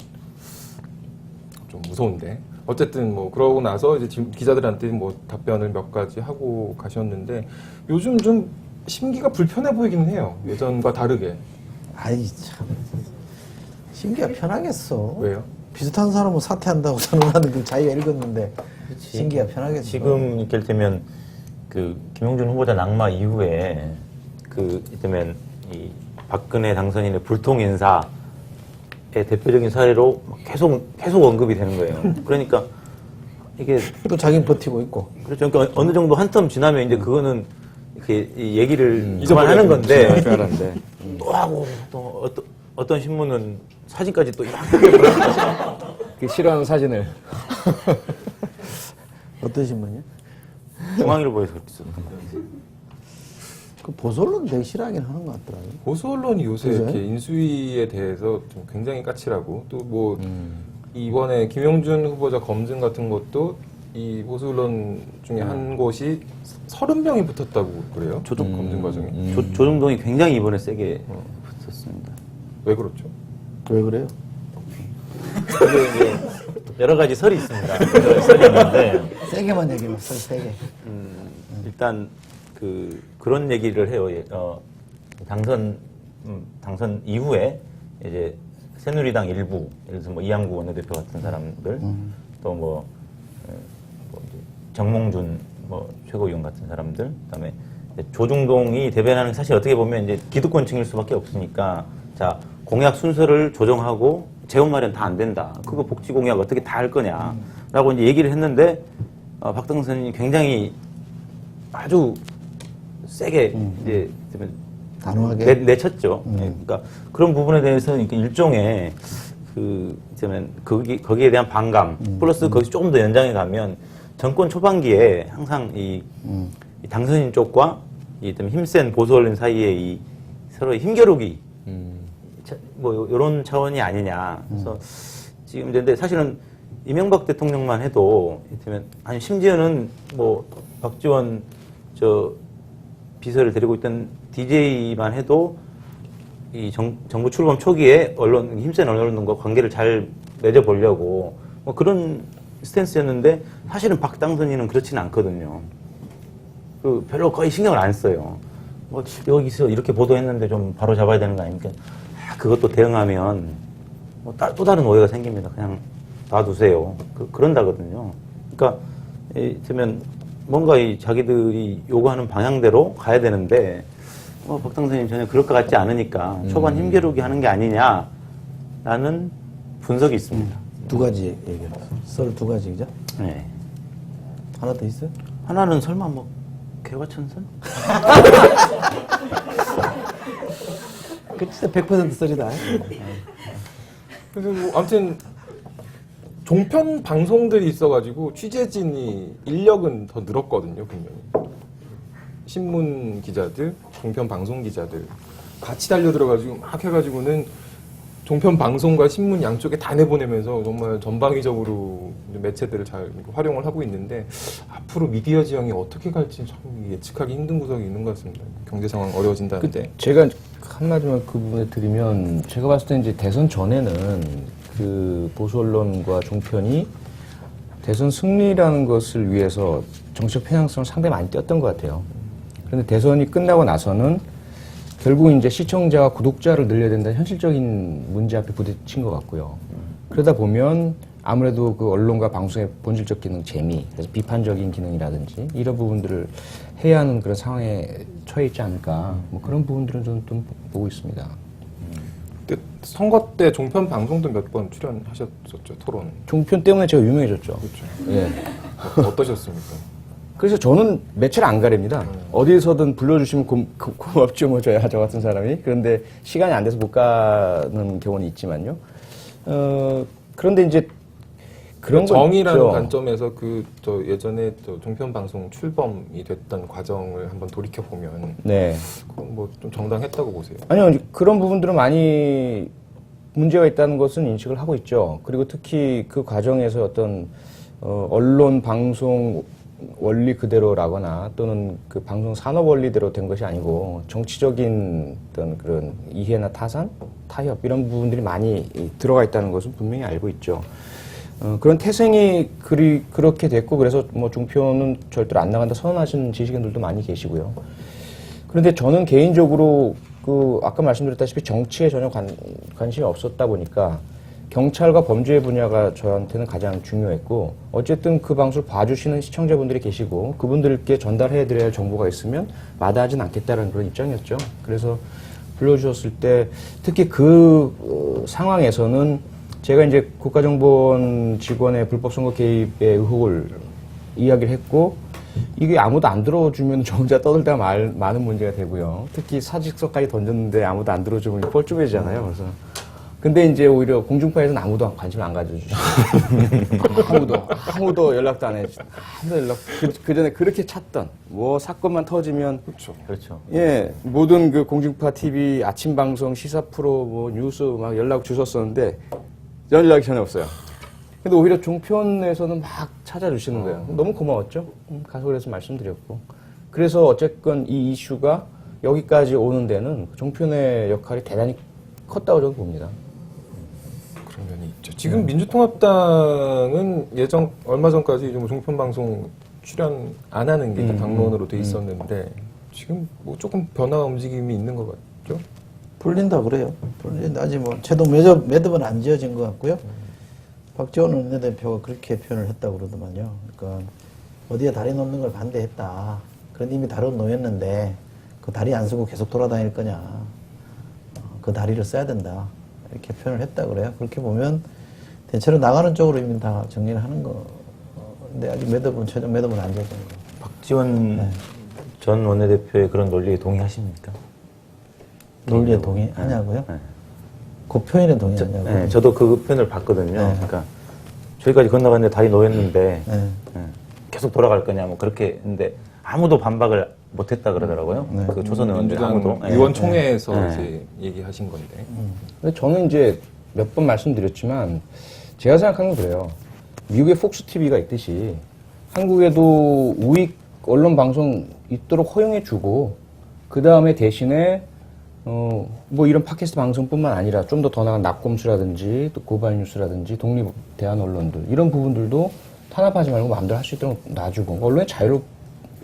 좀 무서운데. 어쨌든 뭐 그러고 나서 이제 기자들한테 뭐 답변을 몇 가지 하고 가셨는데 요즘 좀 심기가 불편해 보이기는 해요. 예전과 다르게. 아이 참 심기가 편하겠어. 왜요? 비슷한 사람은 사퇴한다고 선언하는 그 자기가 읽었는데 심기가 편하겠어. 지금 이를테면 그 김용준 후보자 낙마 이후에 그 이를테면 이 박근혜 당선인의 불통 인사의 대표적인 사례로 계속 언급이 되는 거예요. 그러니까 이게 또 자기는 버티고 있고. 그렇죠. 그러니까 어느 정도 한 텀 지나면 이제 그거는 이렇게 이 얘기를 그만하는 건데 또 하고 또 어떤 신문은 사진까지 또 그 싫어하는 사진을. 어떤 신문이야? 중앙일보에서 그렇게 썼던 거. 그 보수언론 되게 싫어하긴 하는 것 같더라고요. 보수 언론이 요새 그죠? 이렇게 인수위에 대해서 좀 굉장히 까칠하고 또 뭐 이번에 김용준 후보자 검증 같은 것도 이 보수 언론 중에 한 곳이 30명이 붙었다고 그래요. 조정 검증 과정에. 조중동이 굉장히 이번에 세게 붙었습니다. 왜 그렇죠? 왜 그래요? 근데 이제 여러 가지 설이 있습니다. 설이 있는데 세게만 얘기해봐. 세게. 일단 그런 얘기를 해요. 당선 이후에 이제 새누리당 일부, 예를 들어서 뭐 이양구 원내대표 같은 사람들, 또 뭐 정몽준 뭐 최고위원 같은 사람들, 그다음에 조중동이 대변하는 게 사실 어떻게 보면 이제 기득권층일 수밖에 없으니까 자 공약 순서를 조정하고 재원 마련 다 안 된다. 그거 복지 공약 어떻게 다 할 거냐라고 이제 얘기를 했는데 박 당선인이 굉장히 아주 세게 이제 단호하게 내쳤죠. 예, 그러니까 그런 부분에 대해서는 일종의 거기에 대한 반감 플러스 거기서 조금 더 연장해 가면 정권 초반기에 항상 이 당선인 쪽과 이 힘센 보수 언론 사이에 이 서로의 힘겨루기 뭐 이런 차원이 아니냐. 그래서 지금 근데 사실은 이명박 대통령만 해도 아니 심지어는 뭐 박지원 비서를 데리고 있던 DJ만 해도 이 정부 출범 초기에 힘센 언론과 관계를 잘 맺어보려고 뭐 그런 스탠스였는데 사실은 박 당선인은 그렇지는 않거든요. 별로 거의 신경을 안 써요. 뭐 여기서 이렇게 보도했는데 좀 바로 잡아야 되는 거 아닙니까? 그것도 대응하면 뭐 또 다른 오해가 생깁니다. 그냥 놔두세요. 그런다거든요. 그러니까 이를테면 뭔가 자기들이 요구하는 방향대로 가야 되는데 박당선님 전혀 그럴 것 같지 않으니까 초반 힘겨루기 하는 게 아니냐라는 분석이 있습니다. 두 가지 얘기했어. 썰 두 가지죠? 네. 하나 더 있어요? 하나는 설마 뭐 개화천선? 그 진짜 100% 썰이다. 그래서 뭐 아무튼 종편 방송들이 있어가지고 취재진이 인력은 더 늘었거든요, 분명히. 신문 기자들, 종편 방송 기자들 같이 달려들어가지고 막 해가지고는 종편 방송과 신문 양쪽에 다 내보내면서 정말 전방위적으로 매체들을 잘 활용을 하고 있는데 앞으로 미디어 지형이 어떻게 갈지 참 예측하기 힘든 구석이 있는 것 같습니다. 경제 상황 어려워진다는데. 제가 한마디만 그 부분에 드리면 제가 봤을 때 이제 대선 전에는 그 보수 언론과 종편이 대선 승리라는 것을 위해서 정치적 편향성을 상당히 많이 띄었던 것 같아요. 그런데 대선이 끝나고 나서는 결국 이제 시청자와 구독자를 늘려야 된다는 현실적인 문제 앞에 부딪힌 것 같고요. 그러다 보면 아무래도 그 언론과 방송의 본질적 기능, 재미, 그래서 비판적인 기능이라든지 이런 부분들을 해야 하는 그런 상황에 처해 있지 않을까. 뭐 그런 부분들은 저는 좀 보고 있습니다. 그때 선거 때 종편 방송도 몇 번 출연하셨었죠, 토론. 종편 때문에 제가 유명해졌죠. 그렇죠. 예. 어떠셨습니까? 그래서 저는 매체를 안 가립니다. 어디서든 불러주시면 고맙죠, 뭐, 저 같은 사람이. 그런데 시간이 안 돼서 못 가는 경우는 있지만요. 그런데 이제 그런 거 정의라는 있죠. 관점에서 저 예전에 저 종편 방송 출범이 됐던 과정을 한번 돌이켜 보면 네. 그건 뭐 좀 정당했다고 보세요. 아니요, 그런 부분들은 많이 문제가 있다는 것은 인식을 하고 있죠. 그리고 특히 그 과정에서 어떤, 언론, 방송, 원리 그대로라거나 또는 그 방송 산업 원리대로 된 것이 아니고 정치적인 어떤 그런 이해나 타협 이런 부분들이 많이 들어가 있다는 것은 분명히 알고 있죠. 그런 태생이 그렇게 됐고 그래서 뭐 종편은 절대로 안 나간다 선언하시는 지식인들도 많이 계시고요. 그런데 저는 개인적으로 아까 말씀드렸다시피 정치에 전혀 관심이 없었다 보니까 경찰과 범죄 분야가 저한테는 가장 중요했고 어쨌든 그 방송을 봐주시는 시청자분들이 계시고 그분들께 전달해드려야 할 정보가 있으면 마다하진 않겠다는 그런 입장이었죠. 그래서 불러주셨을 때 특히 그 상황에서는 제가 이제 국가정보원 직원의 불법 선거 개입의 의혹을 이야기를 했고 이게 아무도 안 들어주면 저 혼자 떠들다가 많은 문제가 되고요. 특히 사직서까지 던졌는데 아무도 안 들어주면 뻘쭘해지잖아요. 그래서 근데 이제 오히려 공중파에서는 아무도 관심을 안 가져주시고 아무도 연락도 안 해주시고 그 전에 그렇게 찾던 뭐 사건만 터지면 그렇죠. 예 모든 그 공중파 TV 아침 방송 시사 프로 뭐 뉴스 막 연락 주셨었는데 연락이 전혀 없어요. 근데 오히려 종편에서는 막 찾아주시는 거예요. 너무 고마웠죠. 가서 그래서 말씀드렸고 그래서 어쨌건 이 이슈가 여기까지 오는 데는 종편의 역할이 대단히 컸다고 저는 봅니다. 그런 면이 있죠. 지금 민주통합당은 얼마 전까지 좀 종편 방송 출연 안 하는 게 당론으로 돼 있었는데 지금 뭐 조금 변화 움직임이 있는 것 같죠? 풀린다 그래요. 풀린다. 아직 뭐 최종 매듭은 안 지어진 것 같고요. 박지원 원내대표가 그렇게 표현을 했다고 그러더만요. 그러니까 어디에 다리 놓는 걸 반대했다. 그런 이미 다른 놓였는데 그 다리 안 쓰고 계속 돌아다닐 거냐. 그 다리를 써야 된다. 이렇게 표현을 했다 그래요. 그렇게 보면 대체로 나가는 쪽으로 이미 다 정리를 하는 거. 근데 아직 최종 매듭은 안 지어진 거. 박지원 전 원내대표의 그런 논리에 동의하십니까? 논리에 동의하냐고요? 네. 그 표현에 동의하냐고요? 네, 저도 그 표현을 봤거든요. 네. 그러니까 저기까지 건너갔는데 다리 놓였는데 네. 계속 돌아갈 거냐 뭐 그렇게 했는데 아무도 반박을 못했다 그러더라고요. 네. 그 조선 의원들 민주당 아무도. 의원총회에서 네. 이제 얘기하신 건데. 근데 저는 이제 몇 번 말씀드렸지만 제가 생각하는 건 그래요. 미국에 폭스 TV가 있듯이 한국에도 우익 언론 방송 있도록 허용해주고 그 다음에 대신에 뭐 이런 팟캐스트 방송뿐만 아니라 좀 더 나간 낙검수라든지 또 고발 뉴스라든지 독립 대한 언론들 이런 부분들도 탄압하지 말고 마음대로 할 수 있도록 놔주고 언론의 자유를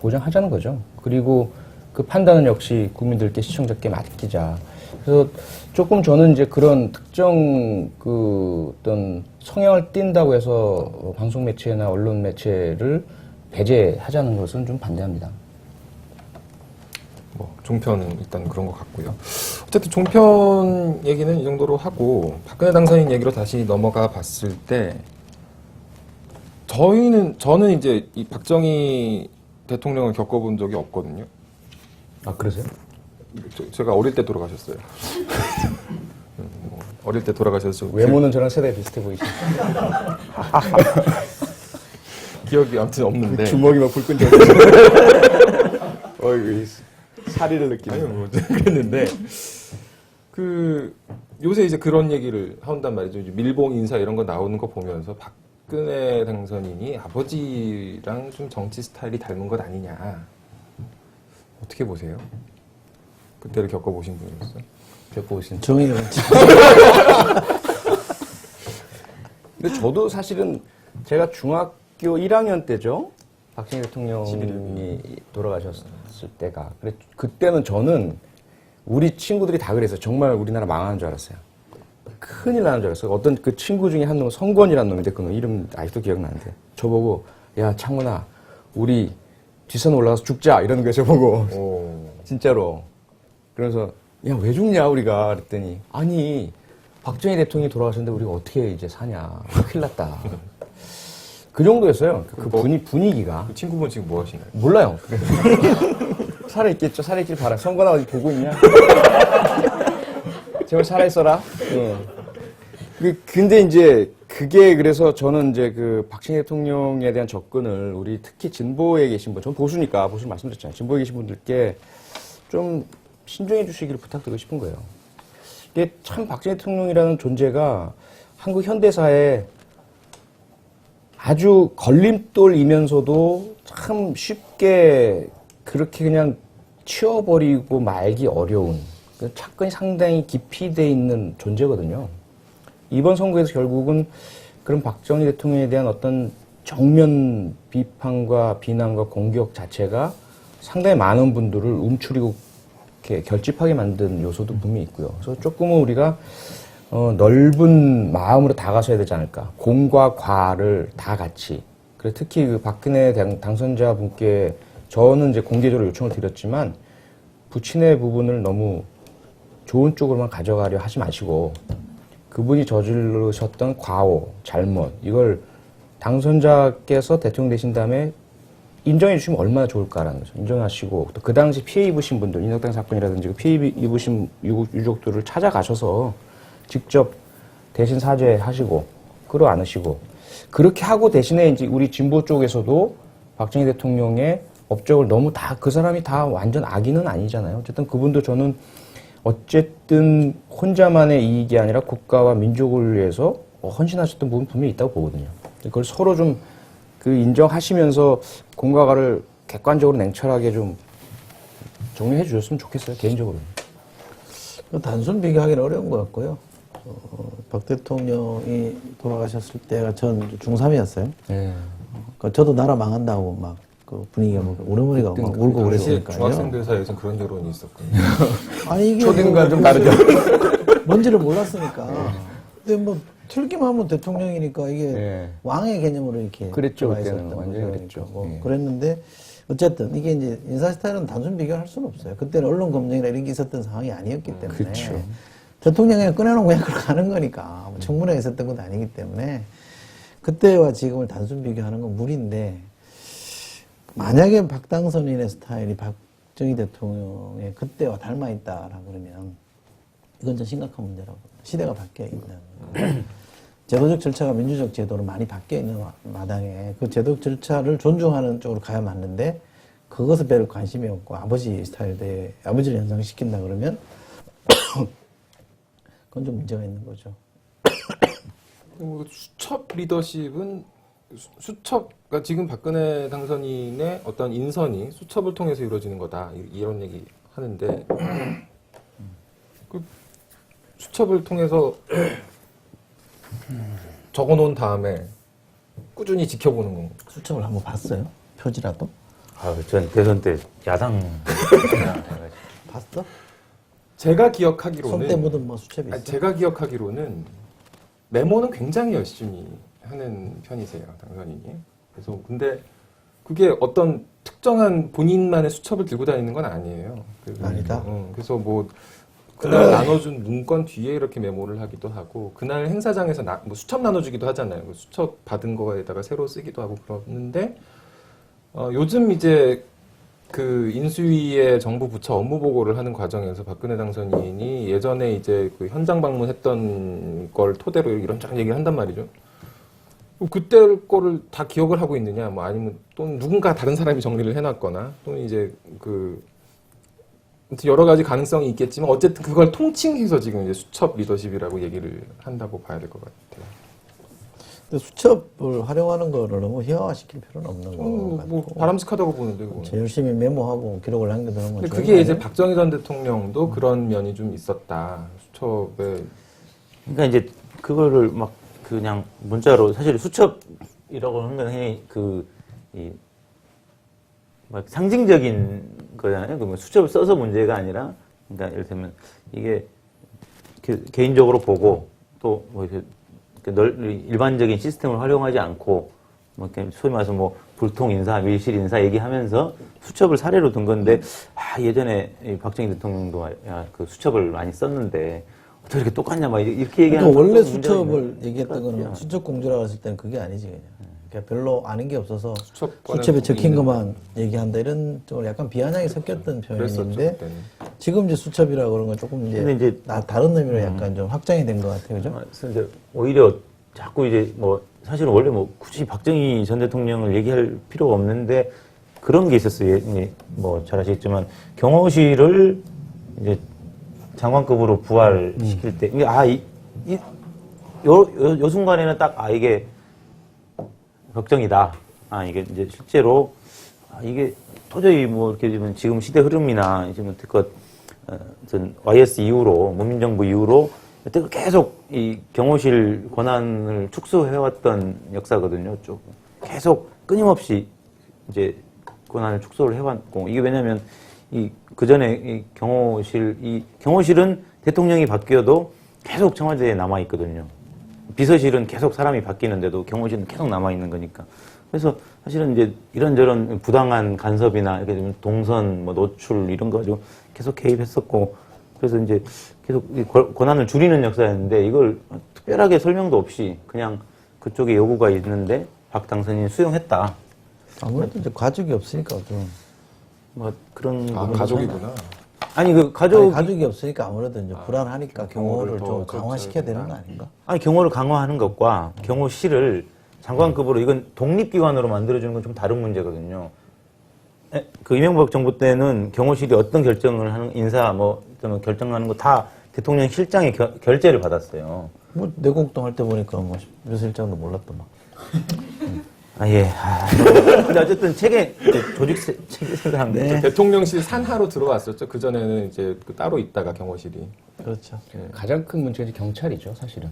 보장하자는 거죠. 그리고 그 판단은 역시 국민들께 시청자께 맡기자. 그래서 조금 저는 이제 그런 특정 그 어떤 성향을 띈다고 해서 방송 매체나 언론 매체를 배제하자는 것은 좀 반대합니다. 뭐 종편은 일단 그런 것 같고요. 어쨌든 종편 얘기는 이 정도로 하고 박근혜 당선인 얘기로 다시 넘어가 봤을 때 저는 이제 이 박정희 대통령을 겪어본 적이 없거든요. 아, 그러세요? 제가 어릴 때 돌아가셨어요. 어릴 때 돌아가셔서 외모는 저랑 세대 비슷해 보이시죠? 기억이 아무튼 없는데. 주먹이 막 불끈 져. 어이, 사리를 느끼는. 아니요, 뭐 그랬는데 그 요새 이제 그런 얘기를 한단 말이죠. 이제 밀봉 인사 이런 거 나오는 거 보면서 박근혜 당선인이 아버지랑 좀 정치 스타일이 닮은 것 아니냐. 어떻게 보세요? 그때를 겪어보신 분으로서. 겪어보신. 정의를 갖지. 근데 저도 사실은 제가 중학교 1학년 때죠. 박정희 대통령이 돌아가셨을 때가. 그때는 저는 우리 친구들이 다 그랬어요. 정말 우리나라 망하는 줄 알았어요. 큰일 나는 줄 알았어요. 어떤 그 친구 중에 한 놈은 성권이라는 놈인데 그 놈 이름 아직도 기억나는데 저보고 야 창훈아 우리 뒷산 올라가서 죽자 이러는 거예요. 저보고. 진짜로. 그래서 야 왜 죽냐 우리가 그랬더니 아니 박정희 대통령이 돌아가셨는데 우리가 어떻게 이제 사냐 큰일 났다. 그 정도였어요. 그 분위기가. 그 친구분 지금 뭐 하시나요? 몰라요. 살아있겠죠. 살아있길 바라. 선거나 어디 보고 있냐? 제발 살아있어라. 근데 이제 그게 그래서 저는 이제 그 박정희 대통령에 대한 접근을 우리 특히 진보에 계신 분, 전 보수니까 보수 말씀드렸잖아요. 진보에 계신 분들께 좀 신중해 주시기를 부탁드리고 싶은 거예요. 이게 참 박정희 대통령이라는 존재가 한국 현대사에 아주 걸림돌이면서도 참 쉽게 그렇게 그냥 치워버리고 말기 어려운 그 착근이 상당히 깊이 돼 있는 존재거든요. 이번 선거에서 결국은 그런 박정희 대통령에 대한 어떤 정면 비판과 비난과 공격 자체가 상당히 많은 분들을 움츠리고 이렇게 결집하게 만든 요소도 분명히 있고요. 그래서 조금은 우리가 넓은 마음으로 다가서야 되지 않을까. 공과 과를 다 같이. 그래 특히 그 박근혜 당선자 분께 저는 이제 공개적으로 요청을 드렸지만 부친의 부분을 너무 좋은 쪽으로만 가져가려 하지 마시고 그분이 저지르셨던 과오, 잘못 이걸 당선자께서 대통령 되신 다음에 인정해 주시면 얼마나 좋을까라는 거죠. 인정하시고 또 그 당시 피해 입으신 분들, 인혁당 사건이라든지 그 피해 입으신 유족들을 찾아가셔서 직접 대신 사죄하시고 끌어안으시고 그렇게 하고 대신에 이제 우리 진보 쪽에서도 박정희 대통령의 업적을 너무 다 그 사람이 다 완전 악인은 아니잖아요. 어쨌든 그분도 저는 어쨌든 혼자만의 이익이 아니라 국가와 민족을 위해서 헌신하셨던 부분 분명히 있다고 보거든요. 그걸 서로 좀 그 인정하시면서 공과 과를 객관적으로 냉철하게 좀 정리해 주셨으면 좋겠어요. 개인적으로는. 단순 비교하기는 어려운 것 같고요. 박 대통령이 돌아가셨을 때가 전 중3이었어요. 네. 저도 나라 망한다고 막 그 분위기가 막 우르머리가 막 울고 당시 그랬으니까요. 중학생들 사이에서는 그런 여론이 있었거든요. 아니 이게 초딩과 좀 다르죠. 뭔지를 몰랐으니까. 근데 뭐 틀기만 하면 대통령이니까 이게 네. 왕의 개념으로 이렇게 그랬죠, 들어가 그때는. 있었던 완전히 거죠. 그랬죠. 뭐 예. 그랬는데 어쨌든 이게 이제 인사 스타일은 단순 비교할 수는 없어요. 그때는 언론 검증이나 이런 게 있었던 상황이 아니었기 때문에 그렇죠. 대통령이 꺼내놓고 그냥 그렇게 가는 거니까 뭐 청문회에 있었던 것도 아니기 때문에 그때와 지금을 단순 비교하는 건 무리인데 만약에 박당선인의 스타일이 박정희 대통령의 그때와 닮아 있다라 그러면 이건 좀 심각한 문제라고 봅니다. 시대가 바뀌어 있는 거예요. 제도적 절차가 민주적 제도로 많이 바뀌어 있는 마당에 그 제도적 절차를 존중하는 쪽으로 가야 맞는데 그것에 별 관심이 없고 아버지 스타일에 아버지를 연상시킨다 그러면 그건 좀 문제가 있는 거죠. 수첩 리더십은 수첩, 지금 박근혜 당선인의 어떤 인선이 수첩을 통해서 이루어지는 거다 이런 얘기 하는데 그 수첩을 통해서 적어놓은 다음에 꾸준히 지켜보는 거. 수첩을 한번 봤어요? 표지라도? 전 대선 때 야당. 봤어? 제가 기억하기로는 손때 묻은 뭐 수첩이 있어? 아니, 제가 기억하기로는 메모는 굉장히 열심히 하는 편이세요, 당선인이. 그래서 근데 그게 어떤 특정한 본인만의 수첩을 들고 다니는 건 아니에요. 아니다. 그래서 뭐 그날 나눠준 문건 뒤에 이렇게 메모를 하기도 하고 그날 행사장에서 뭐 수첩 나눠주기도 하잖아요. 그 수첩 받은 거에다가 새로 쓰기도 하고 그러는데 요즘 이제 그 인수위의 정부 부처 업무 보고를 하는 과정에서 박근혜 당선인이 예전에 이제 그 현장 방문했던 걸 토대로 이런저런 얘기를 한단 말이죠. 그때 거를 다 기억을 하고 있느냐, 뭐 아니면 또 누군가 다른 사람이 정리를 해놨거나 또는 이제 그 여러 가지 가능성이 있겠지만 어쨌든 그걸 통칭해서 지금 이제 수첩 리더십이라고 얘기를 한다고 봐야 될 것 같아요. 근데 수첩을 활용하는 거를 너무 희화화시킬 필요는 없는 거 같고. 뭐 바람직하다고 보는데 그거는. 열심히 메모하고 기록을 남겨두는 건 근데 좋은 그게 거 이제 아니에요? 박정희 전 대통령도 그런 면이 좀 있었다. 수첩에 그러니까 이제 그거를 막 그냥 문자로 사실 수첩이라고 하는 건 그냥 막 상징적인 거잖아요. 그러면 수첩을 써서 문제가 아니라, 그러니까 예를 들면 이게 개인적으로 보고 또 뭐 일반적인 시스템을 활용하지 않고 뭐 소위 말해서 뭐 불통 인사, 밀실 인사 얘기하면서 수첩을 사례로 든 건데 예전에 이 박정희 대통령도 그 수첩을 많이 썼는데 어떻게 이렇게 똑같냐 막 이렇게 얘기하는. 그러니까 원래 것도 수첩을 문제가 얘기했던 있는 것 거는 같아요. 수첩 공주라고 했을 때는 그게 아니지 그냥. 그러니까 별로 아는 게 없어서 수첩권에 수첩에 적힌 있는 것만 얘기한다 이런 쪽으로 약간 비아냥이 섞였던 그랬었죠, 표현인데 그때는. 지금 이제 수첩이라고 그런 건 조금 근데 이제 이제 다른 의미로 약간 좀 확장이 된 것 같아요, 그죠? 그래서 이제 오히려 자꾸 이제 뭐 사실은 원래 뭐 굳이 박정희 전 대통령을 얘기할 필요가 없는데 그런 게 있었어요. 뭐 잘 아시겠지만 경호실을 이제 장관급으로 부활시킬 때 요 순간에는 딱 이게 걱정이다. 이게 이제 실제로 이게 도저히 뭐 이렇게 지금 시대 흐름이나 지금 특히 전 YS 이후로 문민정부 이후로 그때 계속 이 경호실 권한을 축소해왔던 역사거든요. 쭉 계속 끊임없이 이제 권한을 축소를 해왔고 이게 왜냐하면 그 전에 이 경호실은 대통령이 바뀌어도 계속 청와대에 남아 있거든요. 비서실은 계속 사람이 바뀌는데도 경호실은 계속 남아 있는 거니까. 그래서 사실은 이제 이런저런 부당한 간섭이나 이렇게 좀 동선, 뭐 노출 이런 거 가지고 계속 개입했었고, 그래서 이제 계속 권한을 줄이는 역사였는데 이걸 특별하게 설명도 없이 그냥 그쪽에 요구가 있는데 박 당선인이 수용했다. 아무래도 이제 가족이 없으니까 좀. 뭐 그런 부분도 가족이구나. 아니 가족이 없으니까 아무래도 이제 불안하니까 경호를 더 좀 강화시켜야 되는 거 아닌가? 아니 경호를 강화하는 것과 경호실을 장관급으로 이건 독립기관으로 만들어주는 건 좀 다른 문제거든요. 그 이명박 정부 때는 경호실이 어떤 결정을 하는 인사 뭐 결정하는 거 다 대통령 실장의 결재를 받았어요. 뭐 내곡동 할 때 보니까 뭐 묘실장도 몰랐더만. 예. 근데 어쨌든 조직 체계상 네. 대통령실 산하로 들어왔었죠. 그 전에는 이제 따로 있다가 경호실이. 그렇죠. 가장 큰 문제는 경찰이죠, 사실은.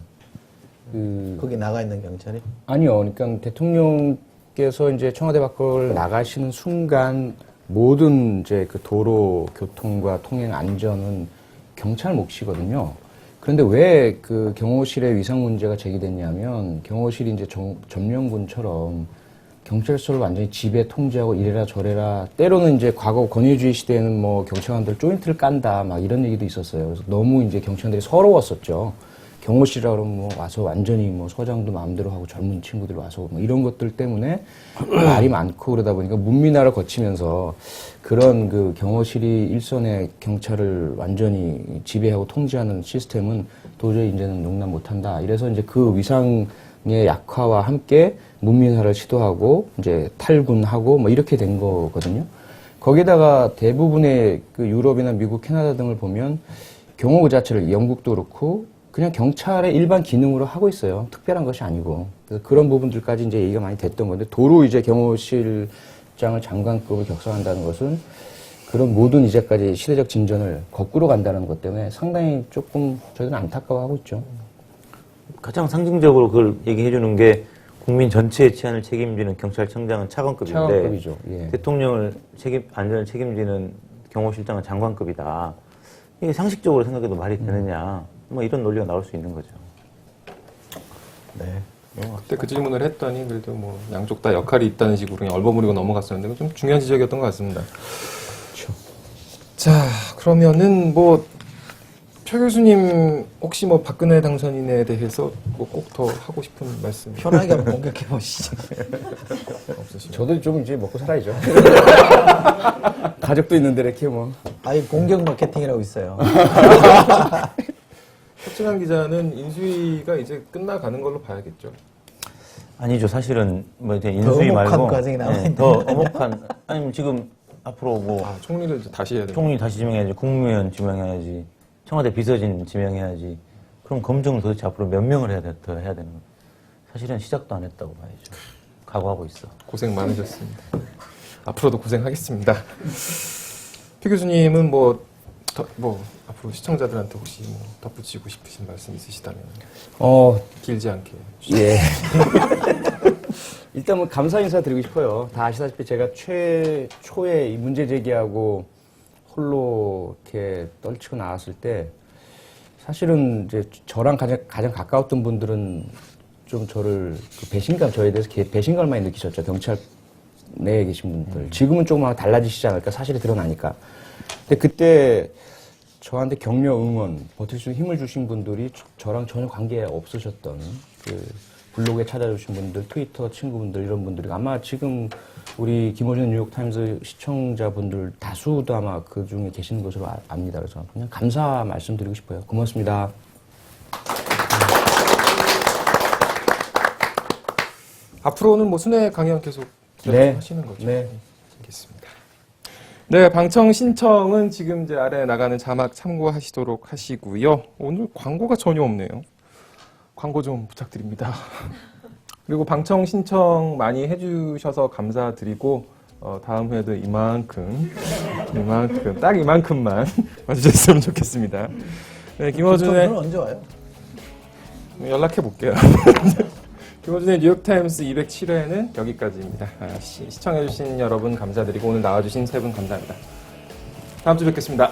거기 나가 있는 경찰이? 아니요. 그러니까 대통령께서 이제 청와대 밖을 나가시는 순간 모든 이제 그 도로 교통과 통행 안전은 경찰 몫이거든요. 그런데 왜 그 경호실의 위상 문제가 제기됐냐면 경호실이 이제 점령군처럼 경찰서를 완전히 지배 통제하고 이래라 저래라 때로는 이제 과거 권위주의 시대에는 뭐 경찰관들 조인트를 깐다 막 이런 얘기도 있었어요. 그래서 너무 이제 경찰관들이 서러웠었죠. 경호실이라 그러면 뭐 와서 완전히 뭐 서장도 마음대로 하고 젊은 친구들 와서 뭐 이런 것들 때문에 말이 많고 그러다 보니까 문민화를 거치면서 그런 그 경호실이 일선의 경찰을 완전히 지배하고 통제하는 시스템은 도저히 이제는 용납 못한다. 이래서 이제 그 위상의 약화와 함께 문민화를 시도하고 이제 탈군하고 뭐 이렇게 된 거거든요. 거기다가 대부분의 그 유럽이나 미국, 캐나다 등을 보면 경호 그 자체를 영국도 그렇고 그냥 경찰의 일반 기능으로 하고 있어요. 특별한 것이 아니고. 그래서 그런 부분들까지 이제 얘기가 많이 됐던 건데, 도로 이제 경호실장을 장관급을 격상한다는 것은 그런 모든 이제까지 시대적 진전을 거꾸로 간다는 것 때문에 상당히 조금 저희는 안타까워하고 있죠. 가장 상징적으로 그걸 얘기해 주는 게 국민 전체의 치안을 책임지는 경찰청장은 차관급인데 차관급이죠. 예. 대통령을 안전을 책임지는 경호실장은 장관급이다. 이게 상식적으로 생각해도 말이 되느냐. 뭐 이런 논리가 나올 수 있는 거죠. 네. 그때 그 질문을 했더니 그래도 뭐 양쪽 다 역할이 있다는 식으로 그냥 얼버무리고 넘어갔었는데 좀 중요한 지적이었던 것 같습니다. 그렇죠. 자, 그러면은 뭐 표 교수님 혹시 뭐 박근혜 당선인에 대해서 뭐 꼭 더 하고 싶은 말씀 편하게 한번 공격해 보시죠. 없으시면? 저도 좀 이제 먹고 살아야죠. 가족도 있는데 이렇게 뭐. 아니 공격 마케팅이라고 있어요. 서칭한 기자는 인수위가 이제 끝나가는 걸로 봐야겠죠. 아니죠. 사실은 뭐 이제 더 인수위 엄혹한 말고 과정이 남아있네. 더 엄혹한 아니면 지금 앞으로 뭐 아, 총리를 이제 다시 해야 돼요. 총리 다시 지명해야지, 국무위원 지명해야지, 청와대 비서진 지명해야지. 그럼 검증을 도대체 앞으로 몇 명을 더 해야 되는 거야? 사실은 시작도 안 했다고 봐야죠. 각오하고 있어. 고생 많으셨습니다. 앞으로도 고생하겠습니다. 표 교수님은 뭐 앞으로 시청자들한테 혹시 뭐 덧붙이고 싶으신 말씀 있으시다면 길지 않게. 예. 일단 뭐 감사 인사 드리고 싶어요. 다 아시다시피 제가 최초에 이 문제 제기하고 홀로 이렇게 떨치고 나왔을 때 사실은 이제 저랑 가장 가까웠던 분들은 좀 저를 저에 대해서 배신감을 많이 느끼셨죠. 경찰 내에 계신 분들. 지금은 조금 달라지시지 않을까. 사실이 드러나니까. 근데 그때 저한테 격려, 응원, 버틸 수 있는 힘을 주신 분들이 저랑 전혀 관계 없으셨던 블로그에 찾아주신 분들, 트위터 친구분들 이런 분들이 아마 지금 우리 김어준 뉴욕타임스 시청자분들 다수도 아마 그 중에 계시는 것으로 압니다. 그래서 그냥 감사 말씀드리고 싶어요. 고맙습니다. 앞으로는 뭐 순회 강연 계속 네. 하시는 거죠? 네. 알겠습니다. 네, 방청 신청은 지금 이제 아래 나가는 자막 참고하시도록 하시고요. 오늘 광고가 전혀 없네요. 광고 좀 부탁드립니다. 그리고 방청 신청 많이 해주셔서 감사드리고 다음 회도 이만큼 딱 이만큼만 와주셨으면 좋겠습니다. 네, 김어준의 저는 언제 와요? 연락해 볼게요. 김어준의 뉴욕타임스 207회는 여기까지입니다. 시청해주신 여러분 감사드리고 오늘 나와주신 세 분 감사합니다. 다음 주 뵙겠습니다.